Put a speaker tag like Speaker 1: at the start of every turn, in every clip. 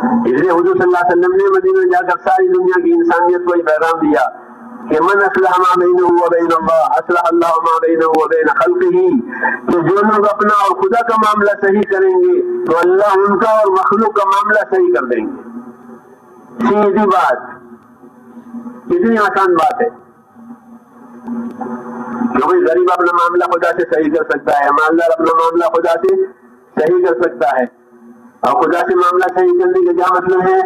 Speaker 1: اس لیے حضور صلی اللہ علیہ وسلم نے مدینہ میں جا کر ساری دنیا کی انسانیت کو یہ پیغام دیا کہ من اصلح ما بینہ و بین اللہ اصلح اللہ ما بینہ و بین خلقہ، کہ جو لوگ اپنا اور خدا کا معاملہ صحیح کریں گے تو اللہ ان کا اور مخلوق کا معاملہ صحیح کر دیں گے۔ سیدھی بات، کتنی آسان بات ہے کہ بھائی غریب اپنا معاملہ خدا سے صحیح کر سکتا ہے، مالدار اپنا معاملہ خدا سے صحیح کر سکتا ہے، اور خدا سے معاملہ صحیح کرنے کا کیا مطلب ہے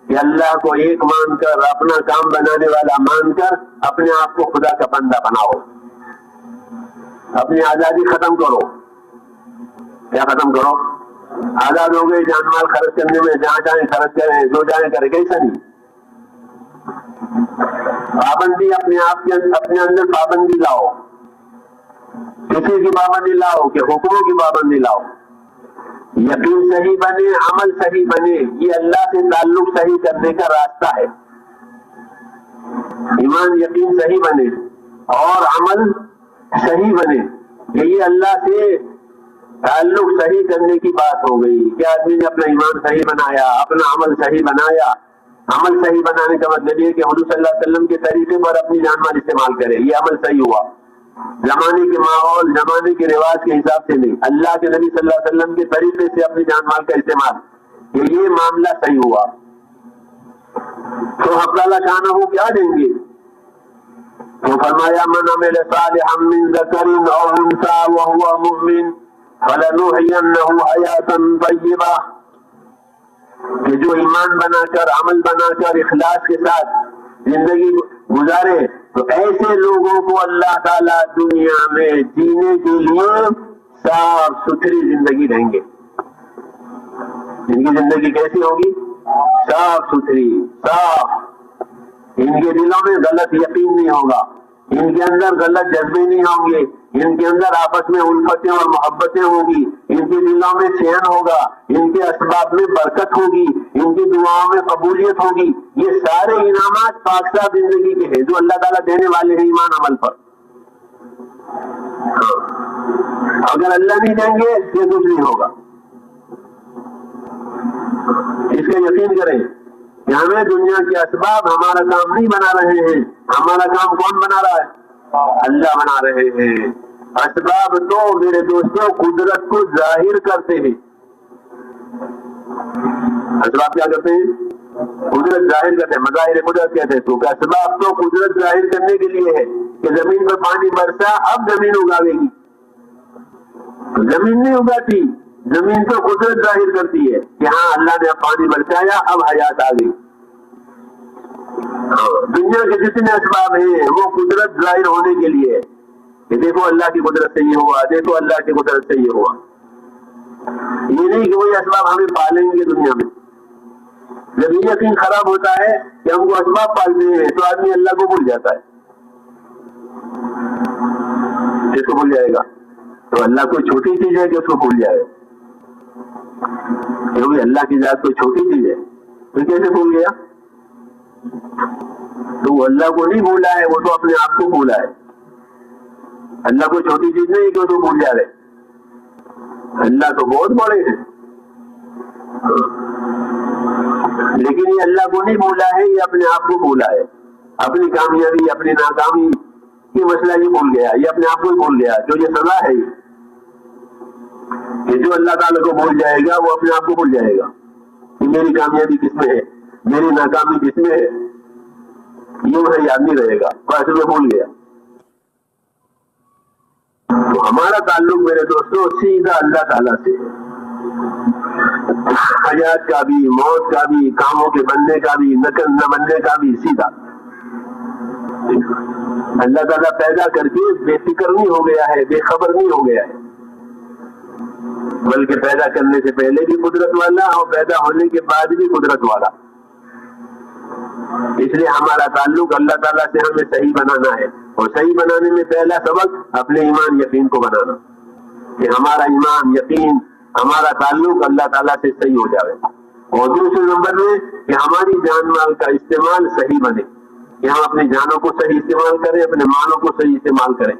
Speaker 1: کہ اللہ کو ایک مان کر، اپنا کام بنانے والا مان کر اپنے آپ کو خدا کا بندہ بناؤ، اپنی آزادی ختم کرو۔ کیا ختم کرو؟ آزاد ہو گئے جان مال خرچ کرنے میں، جہاں جائیں خرچ کریں، جو جائیں کریں، کیسا نہیں؟ پابندی اپنے آپ کے اپنے اندر پابندی لاؤ، کسی کی پابندی لاؤ کہ حکموں کی پابندی لاؤ، یقین صحیح بنے، عمل صحیح بنے، یہ اللہ سے تعلق صحیح کرنے کا راستہ ہے۔ ایمان یقین صحیح بنے اور عمل صحیح بنے، یہ اللہ سے تعلق صحیح کرنے کی بات ہو گئی کہ آدمی نے اپنا ایمان صحیح بنایا، اپنا عمل صحیح بنایا۔ عمل صحیح بنانے کا مطلب یہ کہ حضور صلی اللہ علیہ وسلم کے طریقے پر اپنی جان مال استعمال کرے، یہ عمل صحیح ہوا۔ زمانے کے ماحول، زمانے کے رواج کے حساب سے نہیں، اللہ کے نبی صلی اللہ علیہ وسلم کے طریقے سے اپنی جان مال کا استعمال، یہ معاملہ صحیح ہوا۔ تو حق تعالیٰ کہاں ہو کیا دیں گے؟ تو فرمایا من عمل صالحا من ذکر او انثى وهو مؤمن فلنحيينه حیاتا طیبہ، کہ جو ایمان بنا کر، عمل بنا کر، اخلاص کے ساتھ زندگی گزارے تو ایسے لوگوں کو اللہ تعالیٰ دنیا میں جینے کے لیے صاف ستھری زندگی دیں گے۔ ان کی زندگی کیسی ہوگی؟ صاف ستھری، صاف۔ ان کے دلوں میں غلط یقین نہیں ہوگا، ان کے اندر غلط جذبے نہیں ہوں گے، ان کے اندر آپس میں الفتیں اور محبتیں ہوں گی، ان کے دلوں میں چین ہوگا، ان کے اسباب میں برکت ہوگی، ان کی دعاؤں میں قبولیت ہوگی۔ یہ سارے انعامات پاکصاف زندگی کے ہیں جو اللہ تعالیٰ دینے والے ہیں ایمان عمل پر۔ اگر اللہ نہیں دیں گے یہ کچھ نہیں ہوگا، اس کا یقین کریں کہ ہمیں دنیا کے اسباب ہمارا کام نہیں بنا رہے ہیں، ہمارا کام کون بنا رہا ہے؟ اللہ بنا رہے ہیں۔ اسباب تو میرے دوستوں قدرت کو ظاہر کرتے ہیں۔ اسباب کیا کرتے ہیں؟ قدرت ظاہر کرتے ہیں، مظاہر قدرت کہتے ہیں۔ تو اسباب تو قدرت ظاہر کرنے کے لیے ہے کہ زمین پر پانی برسا، اب زمین اگاوے گی، زمین نہیں اگاتی، زمین تو قدرت ظاہر کرتی ہے کہ ہاں اللہ نے اب پانی برسایا، اب حیات آ گئی۔ دنیا کے جتنے اسباب ہیں وہ قدرت ظاہر ہونے کے لیے ہے کہ دیکھو اللہ کی قدرت سے یہ ہوا، دیکھو اللہ کی قدرت سے یہ ہوا۔ یہ نہیں کہ وہی اسباب ہمیں پالیں گے دنیا میں۔ جب یہ یقین خراب ہوتا ہے کہ ہم کو اسباب پالتے ہیں تو آدمی اللہ کو بھول جاتا ہے۔ کس کو بھول جائے گا؟ تو اللہ کوئی چھوٹی چیز ہے کہ اس کو بھول جائے؟ کیونکہ اللہ کی ذات کوئی چھوٹی چیز ہے تو کیسے بھول گیا؟ تو وہ اللہ کو نہیں بھولا ہے، وہ تو اپنے آپ کو بھولا ہے۔ اللہ کوئی چھوٹی چیز نہیں کہ وہ تو بھول جا رہے، اللہ تو بہت بڑے ہیں، لیکن یہ اللہ کو نہیں بھولا ہے، یہ اپنے آپ کو بھولا ہے۔ اپنی کامیابی، اپنی ناکامی یہ مسئلہ یہ بھول گیا، یہ اپنے آپ کو ہی بھول گیا۔ جو یہ سزا ہے کہ جو اللہ تعالیٰ کو بھول جائے گا وہ اپنے آپ کو بھول جائے گا کہ میری کامیابی کس میں ہے، میری ناکامی کس میں ہے، یہ اسے یاد نہیں رہے گا، بس میں بھول گیا۔ تو ہمارا تعلق میرے دوستوں سیدھا اللہ تعالیٰ سے، حیات کا بھی، موت کا بھی، کاموں کے بننے کا بھی، نہ بننے کا بھی، سیدھا اللہ تعالیٰ پیدا کر کے بے فکر نہیں ہو گیا ہے، بے خبر نہیں ہو گیا ہے، بلکہ پیدا کرنے سے پہلے بھی قدرت والا اور پیدا ہونے کے بعد بھی قدرت والا۔ اس لیے ہمارا تعلق اللہ تعالیٰ سے ہمیں صحیح بنانا ہے، اور صحیح بنانے میں پہلا سبق اپنے ایمان یقین کو بنانا، کہ ہمارا ایمان یقین، ہمارا تعلق اللہ تعالیٰ سے صحیح ہو جائے۔ اور دوسرے نمبر میں کہ ہماری جان مال کا استعمال صحیح بنے، کہ ہم اپنی جانوں کو صحیح استعمال کریں، اپنے مالوں کو صحیح استعمال کریں۔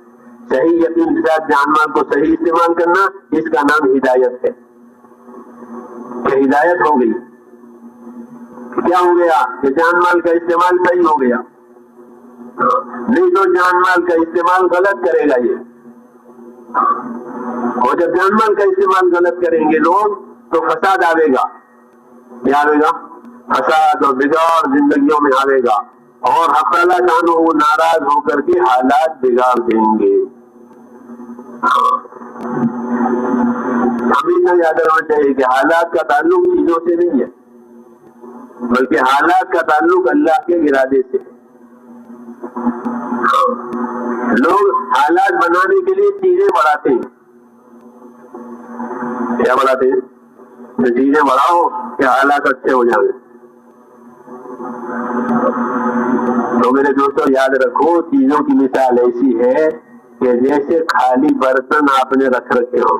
Speaker 1: صحیح یقین کے ساتھ جان مال کو صحیح استعمال کرنا، اس کا نام ہدایت ہے، کہ ہدایت ہو گئی۔ کیا ہو گیا کہ جان مال کا استعمال صحیح ہو گیا، نہیں تو جان مال کا استعمال غلط کرے گا یہ. اور جب جان مال کا استعمال غلط کریں گے لوگ تو فساد آئے گا. کیا آئے گا؟ فساد اور بگاڑ زندگیوں میں آئے گا، اور حق تعالیٰ جانو وہ ناراض ہو کر کے حالات بگاڑ دیں گے. ہمیشہ یاد رکھنا چاہیے کہ حالات کا تعلق چیزوں سے نہیں ہے، بلکہ حالات کا تعلق اللہ کے ارادے سے. لوگ حالات بنانے کے لیے چیزیں بڑھاتے ہیں. کیا بڑھاتے ہیں؟ چیزیں بڑھاؤ کہ حالات اچھے ہو جائیں. تو میرے دوستوں یاد رکھو، چیزوں کی مثال ایسی ہے کہ جیسے خالی برتن آپ نے رکھ رکھے ہوں،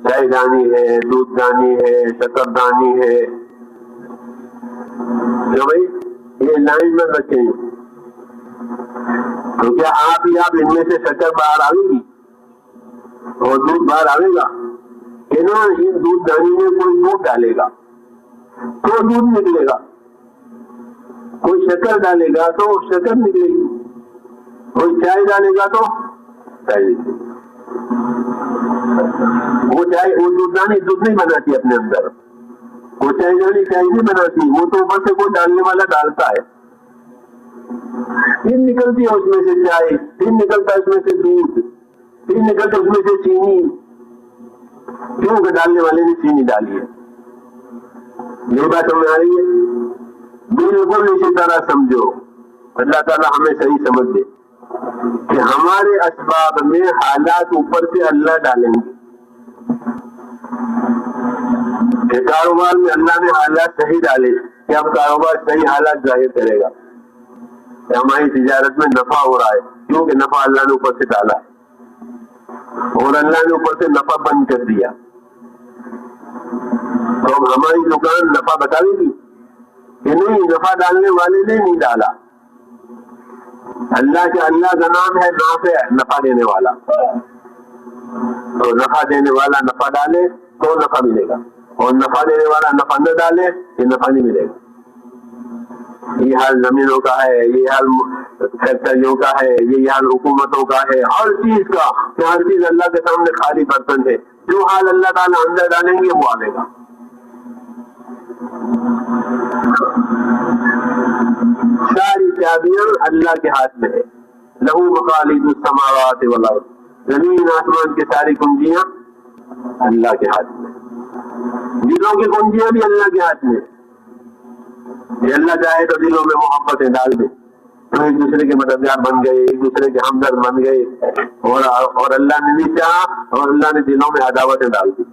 Speaker 1: چائے دانی ہے، دودھ دانی ہے، شکر دانی ہے، جو بھائی یہ لائن میں رکھے ہیں، تو کیا آپ ان میں سے شکر باہر آئے گی اور دودھ باہر آئے گا؟ کہ نا، ان دودھ دانی میں کوئی دودھ ڈالے گا تو دودھ نکلے گا، کوئی شکر ڈالے گا تو شکر نکلے گی، کوئی چائے ڈالے گا تو چائے نکلے گی. وہ دودھ دانی دودھ نہیں بناتی اپنے اندر، وہ چائے دانی چائے نہیں بناتی، وہ تو اوپر سے کوئی ڈالنے والا ڈالتا ہے. پھر نکلتی ہے اس میں سے چائے، پھر نکلتا ہے اس میں سے دودھ، پھر نکلتا ہے اس میں سے چینی. کیوں کہ ڈالنے والے نے چینی ڈالی ہے. یہ بات سمجھ آ رہی ہے؟ بالکل اسی طرح سمجھو، اللہ تعالیٰ ہمیں صحیح سمجھ دے کہ ہمارے اسباب میں حالات اوپر سے اللہ ڈالیں گے. کہ کاروبار میں اللہ نے حالات صحیح ڈالے کہ اب کاروبار صحیح حالات ظاہر کرے گا، کہ ہماری تجارت میں نفع ہو رہا ہے، کیونکہ نفع اللہ نے اوپر سے ڈالا ہے اور اللہ نے اوپر سے نفع بند کر دیا. تو اب ہماری دکان نفع بتائے گی کہ نہیں، نفع ڈالنے والے نے نہیں ڈالا. اللہ کا نام ہے نافع، نفع دینے والا. تو نفع دینے والا نفع ڈالے تو نفع ملے گا، اور نفع دینے والا نفع نہ ڈالے یہ نفع نہیں ملے گا. یہ حال زمینوں کا ہے، یہ حال فیکٹریوں کا ہے، یہ حال حکومتوں کا ہے، ہر چیز کا، کہ ہر چیز اللہ کے سامنے خالی برتن ہے. جو حال اللہ تعالیٰ اندر ڈالیں گے وہ آئے گا. ساری چابیاں اللہ کے ہاتھ میں ہے. لہو مقالید السماوات والارض، زمین آسمان کی ساری کنجیاں اللہ کے ہاتھ میں. دلوں کی کنجیاں بھی اللہ کے ہاتھ میں. یہ اللہ چاہے تو دلوں میں محبتیں ڈال دے، تو ایک دوسرے کے مددگار بن گئے، ایک دوسرے کے ہمدرد بن گئے. اور اللہ نے نہیں چاہا اور اللہ نے دلوں میں عداوتیں ڈال دی.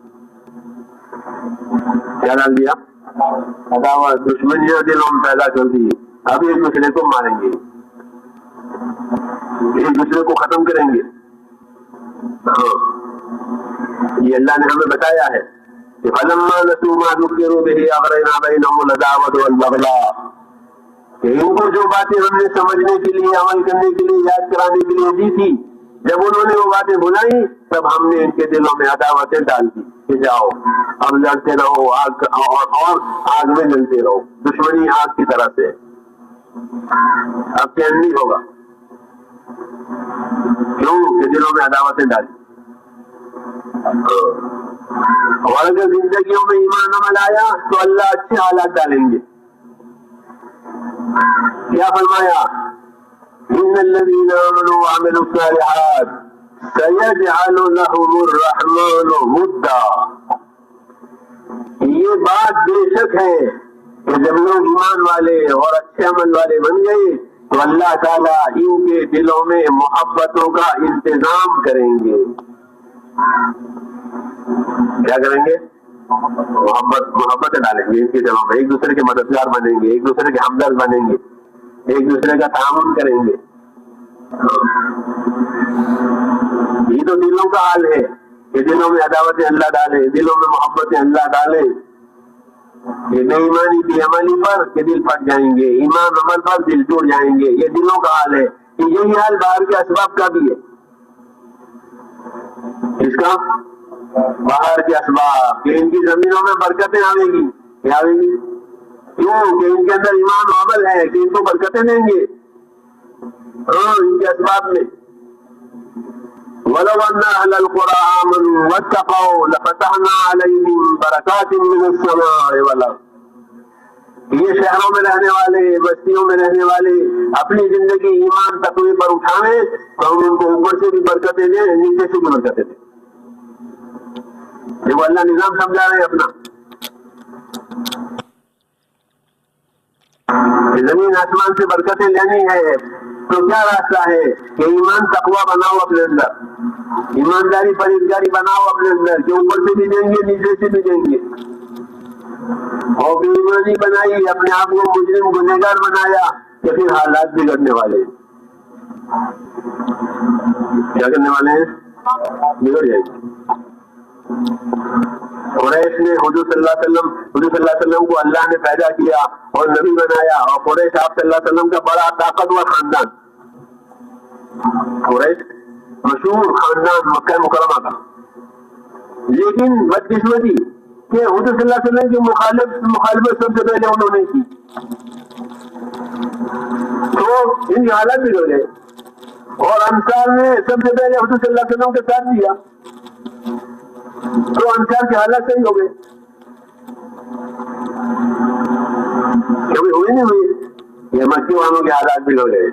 Speaker 1: کیا ڈال دیا؟ عداوت، دشمنیاں دلوں میں پیدا کر دی. اب ایک دوسرے کو ماریں گے، ایک دوسرے کو ختم کریں گے. یہ اللہ نے ہمیں بتایا ہے کہ فَلَمَّا نَسُوا مَا ذُكِّرُوا بِهِ أَغْرَيْنَا بَيْنَهُمُ الْعَدَاوَةَ وَالْبَغْضَاءَ. کہ ان کو جو باتیں ہم نے سمجھنے کے لیے، عمل کرنے کے لیے، یاد کرانے کے لیے دی تھی، جب انہوں نے وہ باتیں بھلائی تب ہم نے ان کے دلوں میں عداوتیں ڈال دی کہ جاؤ اب لڑتے رہو، اور آگ میں جلتے رہو. دشمنی آگ کی طرح سے، اب چین نہیں ہوگا. کیوں کہ دلوں میں عداوتیں ڈالی. اور اگر زندگیوں میں ایمان عمل آیا تو اللہ اچھے حالات ڈالیں گے. کیا فرمایا؟ ان الذين آمنوا وعملوا الصالحات سيجعل لهم الرحمن ودا. یہ بات بے شک ہے کہ جب لوگ ایمان والے اور اچھے عمل والے بن گئے تو اللہ تعالیٰ ان کے دلوں میں محبتوں کا انتظام کریں گے. کیا کریں گے؟ محبت ڈالیں گے ان کے دلوں میں. ایک دوسرے کے مددگار بنیں گے، ایک دوسرے کے ہمدرد بنیں گے، ایک دوسرے کا تعاون کریں گے. یہ تو دلوں کا حال ہے کہ دلوں میں عداوتیں اللہ ڈالے، دلوں میں محبتیں اللہ ڈالے. یہ بے ایمانی بے عملی پر کہ دل پھٹ جائیں گے، ایمان عمل پر دل ٹوٹ جائیں گے. یہ دلوں کا حال ہے. یہی حال باہر کے اسباب کا بھی ہے. اس کا باہر کے اسباب کہ ان کی زمینوں میں برکتیں آئے گی. کیا آئے گی؟ کیوں کہ ان کے اندر ایمان و عمل ہے کہ ان کو برکتیں دیں گے ان کے اسباب میں. وَلَوْ أَنَّ أَهْلَ الْقُرَىٰ آمَنُوا وَاتَّقَوْا لَفَتَحْنَا عَلَيْهِمْ بَرَكَاتٍ مِّنَ السَّمَاءِ وَالْأَرْضِ. یہ شہروں میں رہنے والے، بستیوں میں رہنے والے اپنی زندگی ایمان تقوی پر اٹھائیں تو ہم ان کو اوپر سے بھی برکتیں دیں، نیچے سے بھی برکتیں دیں. یہ وہ اللہ نظام سمجھا رہے ہیں اپنا. زمین آسمان سے برکتیں لینی ہے تو کیا راستہ ہے کہ ایمان تقوی بناؤ اپنے اندر، ایمانداری پرہیزگاری بناؤ اپنے اندر کہ اوپر سے بھی دیں گے نیچے سے بھی دیں گے. اور بے ایمانی بنائی، اپنے آپ کو مجرم گنہگار بنایا کہ پھر حالات بگڑنے والے ہیں. کیا کرنے والے ہیں؟ بگڑ جائیں گے. قریش نے حضور صلی اللہ علیہ وسلم کو اللہ نے پیدا کیا اور نبی بنایا، اور قریش آپ صلی اللہ علیہ وسلم کا بڑا طاقتور خاندان، قریش مشہور خاندان مکہ مکرمہ کا. لیکن بدقسمتی کہ حضور صلی اللہ علیہ وسلم کی مخالفت سب سے پہلے انہوں نے کی تو ان کی حالت بگڑ گئے. اور انصار نے سب سے پہلے حضور صلی اللہ علیہ وسلم کے ساتھ دیا تو انصار کی حالت صحیح ہو گئی. کبھی ہوئی نہیں ہوئی، یہ مکی والوں کے حالات بگڑ گئے.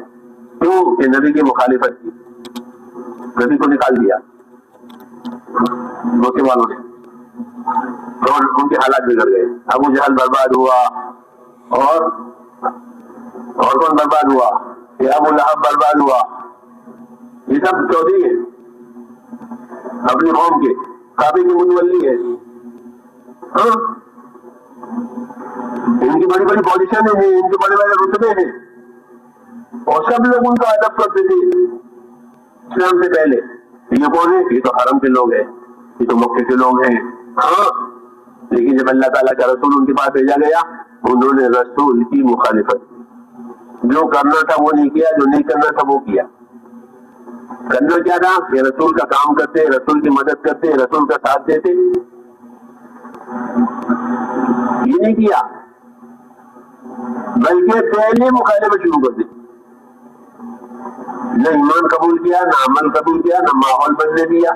Speaker 1: کیوں کہ نبی کی مخالفت کی، نبی کو نکال دیا مکی والوں نے، تو ان کے حالات بگڑ گئے. ابو جہل برباد ہوا، اور کون برباد ہوا؟ یہ ابو لہب برباد ہوا. یہ سب چودھری ہیں اپنی قوم کے، کعبے کی متولی ہے. ان کی بڑی بڑی پوزیشنیں ہیں، ان کے بڑے بڑے رتبے ہیں، اور سب لوگ ان کا ادب کرتے تھے اسلام سے پہلے. یہ کون ہے؟ یہ تو حرم کے لوگ ہیں، یہ تو مکے کے لوگ ہیں. لیکن جب اللہ تعالیٰ کا رسول ان کے پاس بھیجا گیا، انہوں نے رسول کی مخالفت کی. جو کرنا تھا وہ نہیں کیا، جو نہیں کرنا تھا وہ کیا. کرنا کیا تھا کہ رسول کا کام کرتے، رسول کی مدد کرتے، رسول کا ساتھ دیتے. یہ نہیں کیا، بلکہ پہلے مخالفت شروع کر دی. نہ ایمان قبول کیا، نہ عمل قبول کیا، نہ ماحول بننے دیا.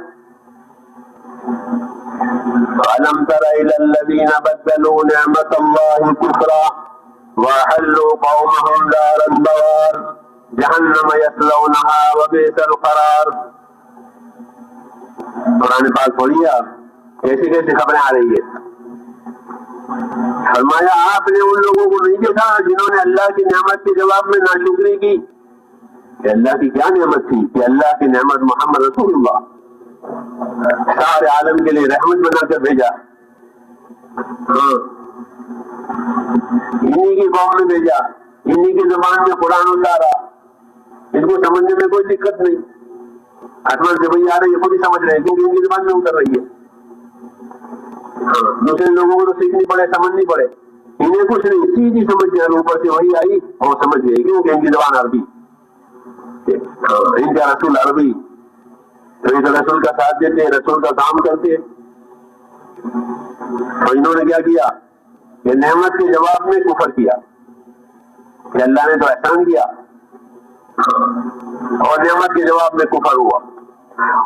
Speaker 1: أَلَمْ تَرَ إِلَى الَّذِينَ بَدَّلُوا نِعْمَةَ اللَّهِ كُفْرًا وَأَحَلُّوا قَوْمَهُمْ دَارَ الْبَوَارِ جَهَنَّمَ يَصْلَوْنَهَا وَبِئْسَ الْقَرَارُ. قرآن پاک پڑھیے آپ، کیسی کیسی خبریں آ رہی ہے. فرمایا آپ نے ان لوگوں کو نہیں دیکھا جنہوں نے اللہ کی نعمت کے جواب میں ناشکری کی. کہ اللہ کی کیا نعمت تھی؟ کہ اللہ کی نعمت محمد رسول اللہ سارے عالم کے لیے رحمت بنا کر بھیجا. انہی کی قوم میں بھیجا، انہی کی زبان میں قرآن اتارا. ان کو سمجھنے میں کوئی دقت نہیں، آسمان سے وہی آ رہی ہے، خود ہی سمجھ رہے ہیں کیونکہ ان کی زبان میں اتر رہی ہے. دوسرے لوگوں کو تو سیکھنی پڑے، سمجھنی پڑے. انہیں کچھ نہیں، سیدھی سمجھ گیا، اوپر سے وہی آئی اور سمجھ گئے کیونکہ ان کی زبان عربی، ان کا رسول عربی. تو یہ رسول کا ساتھ دیتے، رسول کا کام کرتے. تو انہوں نے کیا کیا کہ نعمت کے جواب میں کفر کیا کہ اللہ نے تو احسان کیا، اور نعمت کے جواب میں کفر ہوا.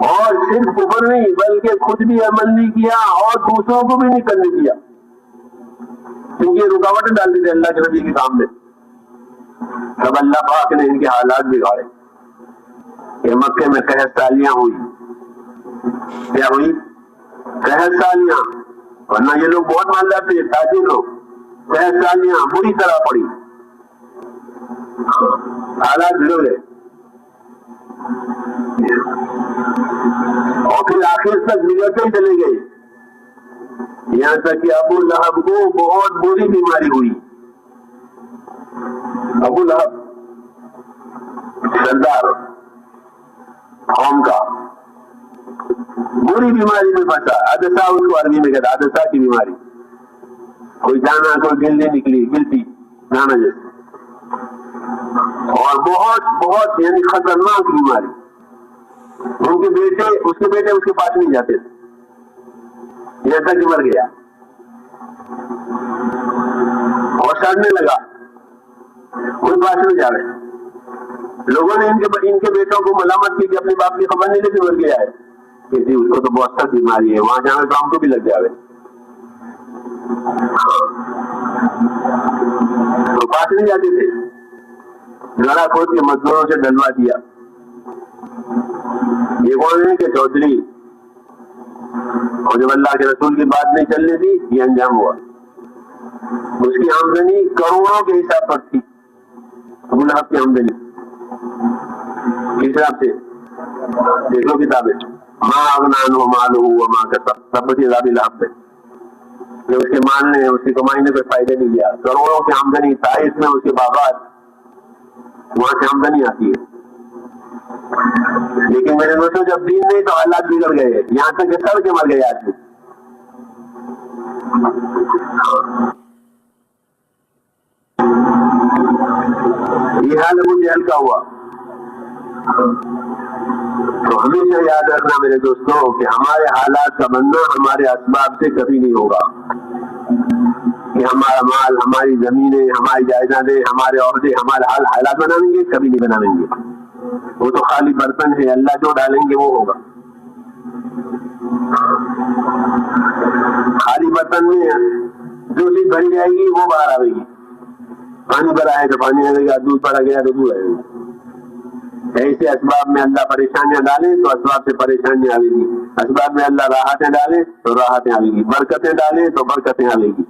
Speaker 1: اور صرف کفر نہیں بلکہ خود بھی عمل نہیں کیا اور دوسروں کو بھی نہیں کرنے دیا، کیونکہ رکاوٹیں ڈالتے تھے اللہ کے نبی کے کام میں. تب اللہ پاک نے ان کے حالات بگاڑے کہ مکے میں قحط سالیاں ہوئی. کیا ہوئی؟ قحط سالیاں. ورنہ یہ لوگ بہت مالدار تھے، تاجر لوگ. قحط سالیاں بری طرح پڑی، حالات بگڑ گئے. اور پھر آخر تک بگڑتے ہی چلے گئے، یہاں تک کہ ابو لہب کو بہت بری بیماری ہوئی. ابو لہب سردار قوم کا بری بیماری میں پھنسا. عدسہ اس کو عربی میں کہتا، عدسہ کی بیماری. کوئی دانا کوئی گلنے نکلی، گلتی دانا جیسے، اور بہت بہت یعنی خطرناک بیماری. ان کے بیٹے اس کے پاس نہیں جاتے تھے، جیسا کہ مر گیا. اور سڑنے لگا، کوئی پاس نہیں جا رہے. لوگوں نے ان کے بیٹوں کو ملامت کی کہ اپنے باپ کی خبر نہیں لیتے، مر گیا ہے کہ جی اس کو تو بہت سخت بیماری ہے، وہاں جانا تو ہم کو بھی لگ جائے. تو پاس نہیں جاتے تھے، گڑا کھود کے مزدوروں سے ڈلوا دیا. یہ کون ہے کہ چودھری، اور جب اللہ کے رسول کی بات نہیں چلنے دی یہ انجام ہوا. اس کی آمدنی کروڑوں کے حساب پر تھی. ابو لہب کی آمدنی کس حساب سے دیکھ لو کتابیں، ما اغنی عنہ مالہ وما کسب، سب کچھ ابو لہب میں. اس کے مال نے، اس کی کمائی نے کوئی فائدہ نہیں دیا. کروڑوں کی آمدنی، طائف میں اس کے باغات، وہاں سے آمدنی آتی ہے. لیکن میرے دوستوں جب دین نہیں تو حالات بگڑ گئے، یہاں تک کہ سڑ کے مر گئے آدمی. یہ حال ابو جہل کا ہوا. تو ہمیشہ یاد رکھنا میرے دوستوں کہ ہمارے حالات کا بننا ہمارے اسباب سے کبھی نہیں ہوگا. کہ ہمارا مال، ہماری زمینیں، ہماری جائیدادیں، ہمارے عہدے، ہمارے حالات بنائیں گے، کبھی نہیں بنائیں گے. وہ تو خالی برتن ہے، اللہ جو ڈالیں گے وہ ہوگا. خالی برتن میں جو چیز بھری جائے گی وہ باہر آئے گی. پانی بھرا ہے تو پانی آئے گا، دودھ پڑا گیا تو دودھ آئے گا. ایسے اسباب میں اللہ پریشانیاں ڈالے تو اسباب سے پریشانیاں آئے گی. اسباب میں اللہ راحتیں ڈالے تو راحتیں آئے گی. برکتیں ڈالے تو برکتیں آئے گی.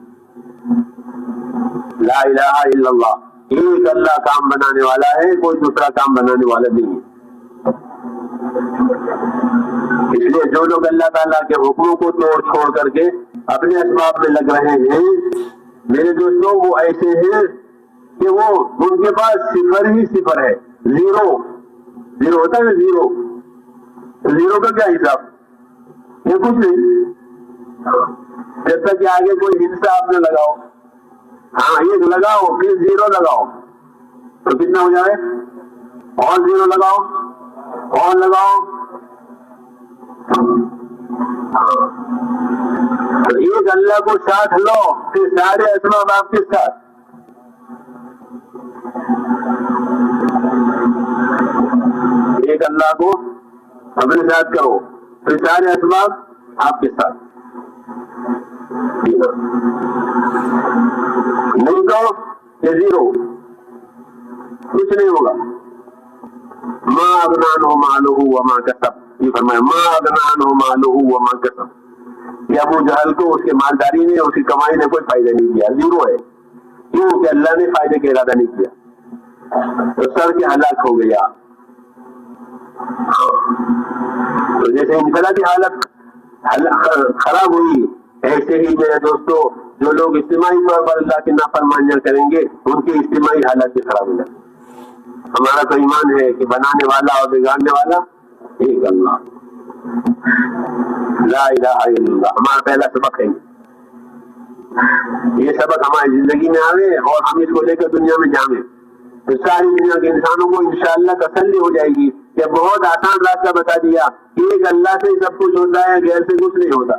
Speaker 1: لا الہ الا اللہ، ایک اللہ کام بنانے والا ہے، کوئی دوسرا کام بنانے والا نہیں ہے. اس لیے جو لوگ اللہ تعالیٰ کے حکموں کو توڑ چھوڑ کر کے اپنے اسباب میں لگ رہے ہیں میرے دوستوں، وہ ایسے ہیں کہ وہ ان کے پاس صفر ہی صفر ہے. زیرو زیرو ہوتا ہے نا، زیرو. زیرو کا کیا حساب؟ یہ کچھ نہیں. جب تک کہ آگے کوئی ہندسہ آپ نے لگاؤ، ہاں یہ لگاؤ پھر زیرو لگاؤ تو کتنا ہو جائے، اور زیرو لگاؤ اور لگاؤ. تو ایک اللہ کو ساتھ لو پھر سارے اسباب آپ کے ساتھ. ایک اللہ کو اپنے ساتھ کرو پھر سارے اسباب آپ کے ساتھ. نہیں کہو کہ زیرو، کچھ نہیں ہوگا. ما اغنی عنہ مالہ وما کسب، یہ فرمایا ما اغنی عنہ مالہ وما کسب. کہ ابو جہل کو اس کے مالداری نے، اس کی کمائی نے کوئی فائدہ نہیں دیا، زیرو ہے. کیوں کہ اللہ نے فائدے کا ارادہ نہیں کیا تو سر کے ہلاک ہو گیا. تو جیسے انفرادی حالت خراب ہوئی، ایسے ہی میرے دوستو جو لوگ اجتماعی طور پر اللہ کی نافرمانیاں کریں گے ان کی اجتماعی حالت بھی خراب ہو جائے. ہمارا تو ایمان ہے کہ بنانے والا اور بگاڑنے والا ایک اللہ، لا الہ الا اللہ. ہمارا پہلا سبق ہے. یہ سبق ہماری زندگی میں آوے اور ہم اس کو لے کر دنیا میں جائیں تو ساری دنیا کے انسانوں کو انشاءاللہ تسلی ہو جائے گی کہ بہت آسان راستہ بتا دیا کہ ایک اللہ سے سب کچھ ہوتا ہے، غیر سے کچھ نہیں ہوتا.